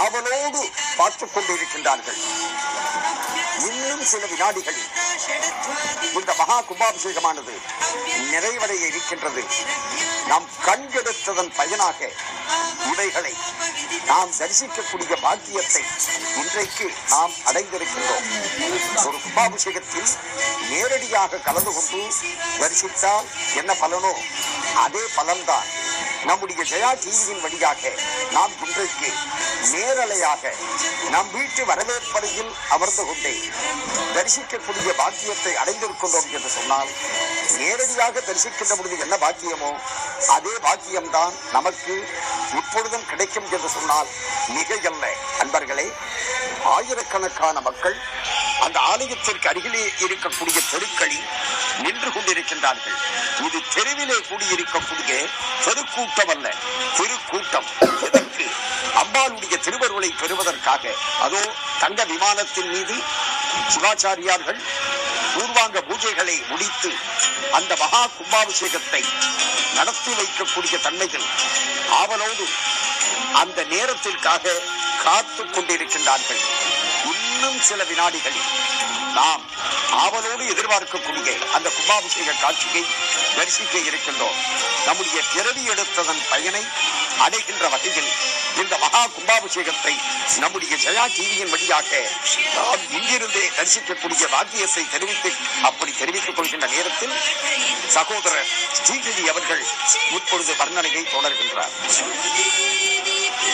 ஆவலோடு பார்த்துக் கொண்டிருக்கின்றார்கள். இன்னும் சில வினாடிகளில் இந்த மகா கும்பாபிஷேகமானது நிறைவடைய இருக்கின்றது. நாம் கண்டெடுத்ததன் பயனாக இவைகளை நாம் தரிசிக்கக்கூடிய பாக்கியத்தை இன்றைக்கு நாம் அடைந்திருக்கின்றோம். ஒரு கும்பாபிஷேகத்தில் நேரடியாக கலந்து கொண்டு தரிசித்தால் என்ன பலனோ அதே பலன்தான் நம்முடைய ஜெயா டிவியின் வழியாக நாம் இன்றைக்கு நேரலையாக நம் வீட்டு வரவேற்பறையில் அமர்ந்து கொண்டே தரிசிக்கக்கூடிய பாக்கியத்தை அடைந்திருக்கின்றோம் என்று சொன்னால், நேரடியாக தரிசிக்கின்ற பொழுது என்ன பாக்கியமோ அதே பாக்கியம்தான் நமக்கு இப்பொழுதும் கிடைக்கும் என்று சொன்னால் மிகையல்ல. அன்பர்களே, ஆயிரக்கணக்கான மக்கள் அந்த ஆலயத்திற்கு அருகிலே இருக்கக்கூடிய தெருக்களில் நின்று கொண்டிருக்கின்றார்கள். இது தெருவிலே கூடியிருக்கக்கூடிய தெருக்கூட்டம் அல்ல, திருக்கூட்டம். இதற்கு அம்பாளுடைய திருவருளை பெறுவதற்காக அதோ தங்க விமானத்தின் மீது சிவாச்சாரியார்கள் பூர்வாங்க பூஜைகளை முடித்து அந்த மகா கும்பாபிஷேகத்தை நடத்தி வைக்கக்கூடிய தன்மைகள் ஆவலோடு அந்த நேரத்திற்காக காத்து கொண்டிருக்கின்றார்கள். இன்னும் சில வினாடிகளில் நாம் ஆவலோடு எதிர்பார்க்கக்கூடிய அந்த கும்பாபிஷேக காட்சியை தரிசிக்க இருக்கின்றோம். நம்முடைய பிறவி எடுத்ததன் பயனை அடைகின்ற வகையில் இந்த மகா கும்பாபிஷேகத்தை நம்முடைய ஜெயா டிவியின் வழியாக நாம் இங்கிருந்தே தரிசிக்கக்கூடிய பாக்கியத்தை அப்படி தெரிவித்துக் கொள்கின்ற நேரத்தில் சகோதரர் ஸ்ரீநிதி அவர்கள் இப்பொழுது வர்ணனையை தொடர்கின்றார்.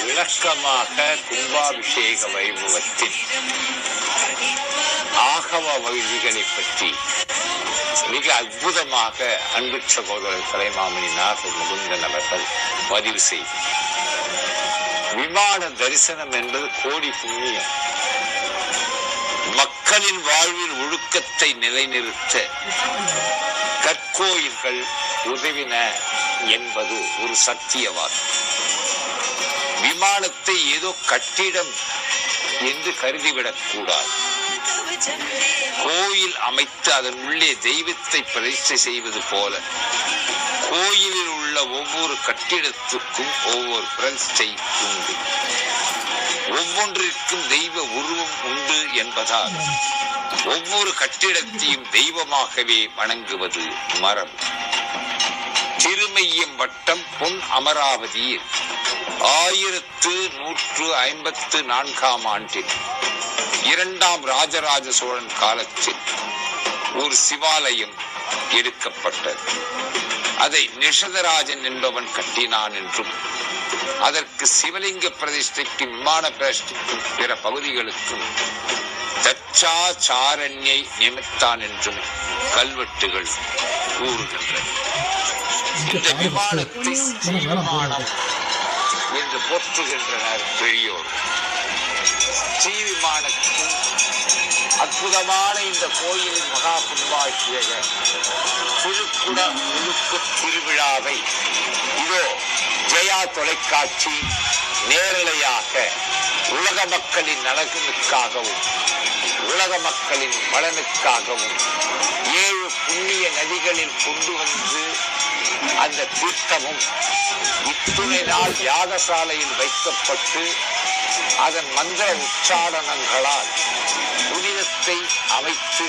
விளக்கமாக கும்பாபிஷேக வைபவத்தின் ஆகம வழிகளை பற்றி மிக அற்புதமாக அன்பு சகோதரர் கலைமாமணி நாகர் முகுந்தன் அவர்கள் பதிவு செய்து, விமான தரிசனம் என்பது கோடி புண்ணியம். மக்களின் வாழ்வில் ஒழுக்கத்தை நிலைநிறுத்த கற்கோயில்கள் உதவின என்பது ஒரு சத்தியவாதம். விமானத்தை ஏதோ கட்டிடம் என்று கருதிவிடக் கூடாது. கோயில் அமைத்து அதன் உள்ளே தெய்வத்தை பிரதிஷ்டை செய்வது போல கோயிலில் உள்ள ஒவ்வொரு கட்டிடத்துக்கும் ஒவ்வொரு பிரதிஷ்டை உண்டு, ஒவ்வொன்றிற்கும் தெய்வ உருவம் உண்டு என்பதால் ஒவ்வொரு கட்டிடத்தையும் தெய்வமாகவே வணங்குவது மரபு. திருமையம் வட்டம் பொன் அமராவதியில் 1154 ஆண்டில் 2ஆம் ராஜராஜ சோழன் காலத்தில் ஒரு சிவாலயம் எடுக்கப்பட்டது. அதை நிஷதராஜன் என்பவன் கட்டினான் என்றும், அதற்கு சிவலிங்க பிரதிஷ்டைக்கும் விமான பிரதிஷ்டைக்கும் பிற பகுதிகளுக்கும் தச்சாச்சாரண்யை நியமித்தான் என்றும் கல்வெட்டுகள் கூறுகின்றன. இந்த விமானத்தை விமானம் என்று போற்றுகின்றனர் பெரியோர். ஸ்ரீ விமானத்தின் அற்புதமான இந்த கோயிலின் மகா கும்பாபிஷேக திருக்குட முழுக்கு திருவிழாவை இதோ ஜெயா தொலைக்காட்சி நேரலையாக உலக மக்களின் நலனுக்காகவும் உலக மக்களின் பலனுக்காகவும் 7 புண்ணிய நதிகளில் கொண்டு வந்து அந்த தீர்த்தமும் இத்துணை நாள் யாகசாலையில் வைக்கப்பட்டு அதன் மந்திர உச்சாரணங்களால் புனிதத்தை அமைத்து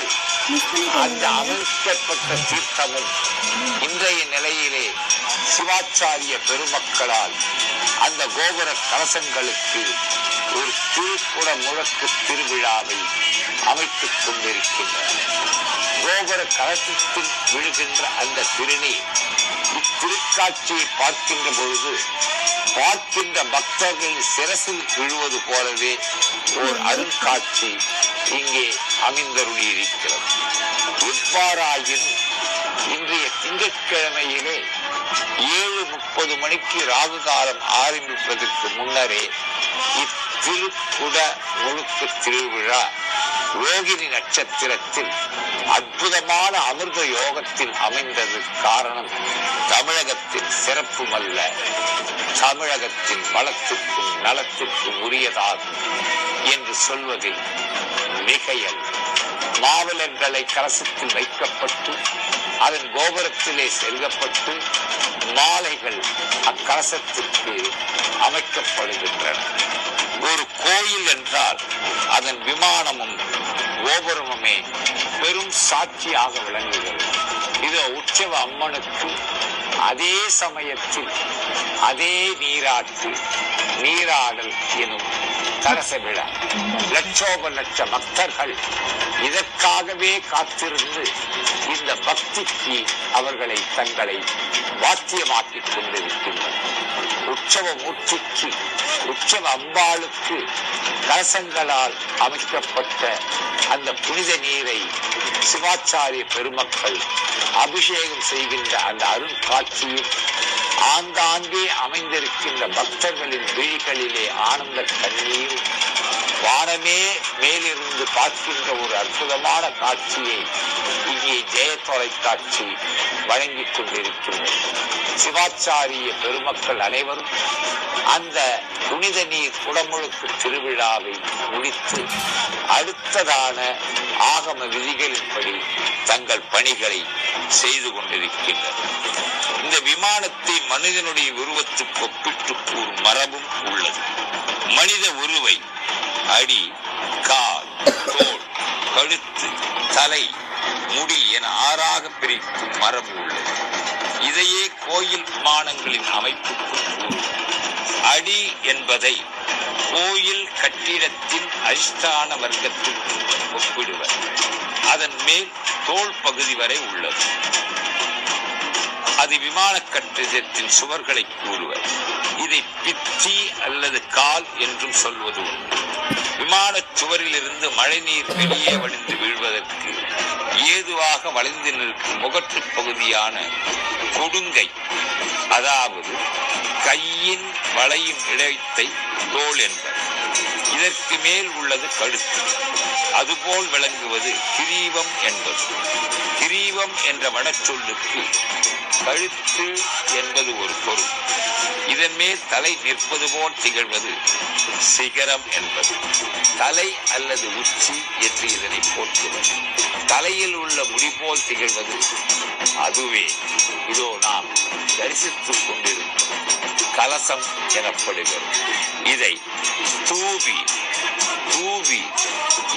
அந்த அமைக்கப்பட்ட தீர்த்தமும் இன்றைய நிலையிலே சிவாச்சாரிய பெருமக்களால் அந்த கோபுர கலசங்களுக்கு ஒரு திருக்குட முழக்கு திருவிழாவை அமைத்துக் கொண்டிருக்கின்றன. கோபுர கலசத்தில் விழுகின்ற அந்த திருநீர் இத்திருக்காட்சியை பார்க்கின்ற பொழுது பார்க்கின்ற பக்தர்களின் சிரசில் விழுவது போலவே ஓர் அருங்காட்சி இங்கே அமைந்தருளி இருக்கிறது. எவ்வாறாயினும் இன்றைய திங்கட்கிழமையிலே 7:30 மணிக்கு ராகு காலம் ஆரம்பிப்பதற்கு முன்னரே இத்திருக்குட முழுக்கு திருவிழா ரோகிணி நட்சத்திரத்தில் அற்புதமான அமிர்த யோகத்தில் அமைந்தது. காரணம் தமிழகத்தின் சிறப்புமல்ல, தமிழகத்தின் வளத்திற்கும் நலத்திற்கும் உரியதாகும் என்று சொல்வதில் மிகையல். மாவிளங்களை கலசத்தில் வைக்கப்பட்டு அதன் கோபுரத்திலே செருகப்பட்டு மாலைகள் அக்கலசத்திற்கு அமைக்கப்படுகின்றன. ஒரு கோயில் என்றால் அதன் விமானமும் கோபுரமுமே பெரும் சாட்சியாக விளங்குகிறது. இது உற்சவ அம்மனுக்கு அதே சமயத்தில் அதே நீராடல் எனும் கலச விழா. லட்சோப லட்ச பக்தர்கள் இதற்காகவே காத்திருந்து இந்த பக்திக்கு அவர்களை தங்களை வாத்தியமாக்கிக் கொண்டிருக்கின்றனர். உற்சவ மூர்த்திக்கு, உற்சவ அம்பாளுக்கு கலசங்களால் அமைக்கப்பட்ட அந்த புனித நீரை சிவாச்சாரிய பெருமக்கள் அபிஷேகம் செய்கின்ற அந்த அருட்காட்சியும் ஆங்காங்கே அமைந்திருக்கின்ற பக்தர்களின் விழிகளிலே ஆனந்த கண்ணீரும் வானமே மேலிருந்து பார்க்கின்ற ஒரு அற்புதமான காட்சியை இங்கே ஜெய தொலைக்காட்சி வழங்கிக் கொண்டிருக்கின்றது. சிவாச்சாரிய பெருமக்கள் அனைவரும் அந்த புனித நீர் குடமுழுக்கு திருவிழாவை முடித்து அடுத்ததான ஆகம விதிகளின்படி தங்கள் பணிகளை செய்து கொண்டிருக்கின்றனர். இந்த விமானத்தை மனிதனுடைய உருவத்துக்கு ஒப்பிட்டு கூறும் மரபும் உள்ளது. மனித உருவை அடி, கால், தோள், கழுத்து, தலை, முடி என 6ஆக பிரிக்கும் மரபு உள்ளது. இதையே கோயில் விமானங்களின் அமைப்புக்கும் கூறும். அடி என்பதை கோயில் கட்டிடத்தின் அதிஷ்டான வர்க்கத்திற்கு ஒப்பிடுவர். அதன் மேல் தோள் பகுதி வரை உள்ளது. அது விமான கட்டிடத்தின் சுவர்களை கூறுவர். இதை பித்தி அல்லது கால் என்றும் சொல்வது உண்டு. விமான சுவரிலிருந்து மழை நீர் வெளியே வடிந்து வீழ்வதற்கு ஏதுவாக வளைந்து நிற்கும் முகற்று பகுதியான கொடுங்கை, அதாவது கையின் வளையும் இடத்தை தோள் என்பர். இதற்கு மேல் உள்ளது கழுத்து. அதுபோல் விளங்குவது கிரீவம் என்பது. கிரீவம் என்ற வடச்சொல்லுக்கு கழுத்து என்பது ஒரு பொருள். இதன் மேல் தலை நிற்பது போல் திகழ்வது சிகரம் என்பது. தலை அல்லது உச்சி என்று இதனை போற்றுவர். தலையில் உள்ள முடி போல் திகழ்வது அதுவே இதோ நாம் தரிசித்துக் கொண்டிருக்கும் கலசம் எனப்படுகிறது. இதை தூவி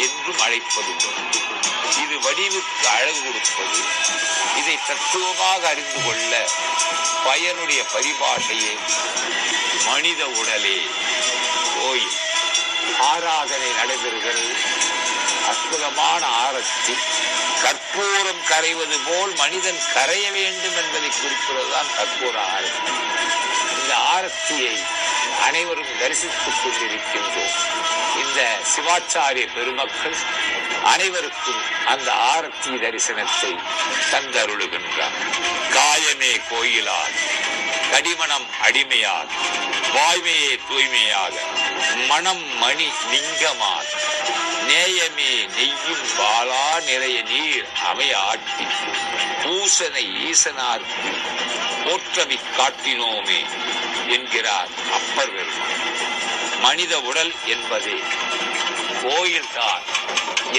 என்றும் அழைப்பதுண்டு. இது வடிவுக்கு அழகு கொடுப்பது. இதை தத்துவமாக அறிந்து கொள்ள பயனுடைய பரிபாஷையே மனித உடலே கோயில். ஆராதனை நடைபெறுகிறது. அற்புதமான ஆரத்தி. கற்பூரம் கரைவது போல் மனிதன் கரைய வேண்டும் என்பதை குறிப்பிடுவதுதான் கற்பூர ஆரத்தி. இந்த ஆரத்தியை அனைவரும் தரிசித்துக் கொண்டிருக்கின்றோம். இந்த சிவாச்சாரிய பெருமக்கள் அனைவருக்கும் அந்த ஆரத்தி தரிசனத்தை தந்தருளுகின்றார். காயமே கோயிலால், கடிமணம் அடிமையாக, வாய்மையே தூய்மையாக, மனம் மணி லிங்கமாக, நேயமே நெய்யும் பாலா நிறைய நீர் அமைய ஆட்டி, பூசனை ஈசனார்க்கு போற்றவி காட்டினோமே என்கிறார் அப்பர் பெருமான். மனித உடல் என்பதே கோயில்தான்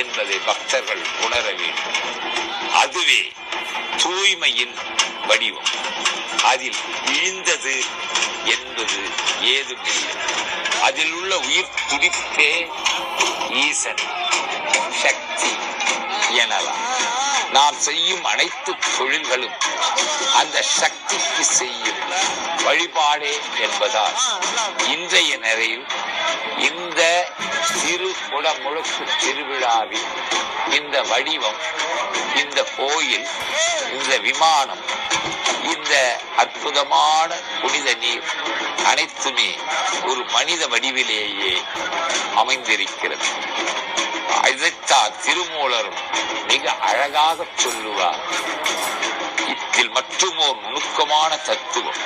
என்பதை பக்தர்கள் உணர வேண்டும். அதுவே தூய்மையின் வடிவம். அதில் இழிந்தது என்பது ஏதுமில்லை. அதில் உள்ள உயிர் துடிப்பே ஈசன் சக்தி எனலாம். நாம் செய்யும் அனைத்து தொழில்களும் அந்த சக்திக்கு செய்யும் வழிபாடே என்பதால் இன்றைய நிறையில் இந்த திரு குடமுழுக்கு திருவிழாவில் இந்த வடிவம், இந்த கோயில், இந்த விமானம், இந்த அற்புதமான புனித நீர் அனைத்துமே ஒரு மனித வடிவிலேயே அமைந்திருக்கிறது. இதைத்தான் திருமூலரும் மிக அழகாக சொல்லுவார். இதில் மற்றுமோர் நுணுக்கமான தத்துவம்.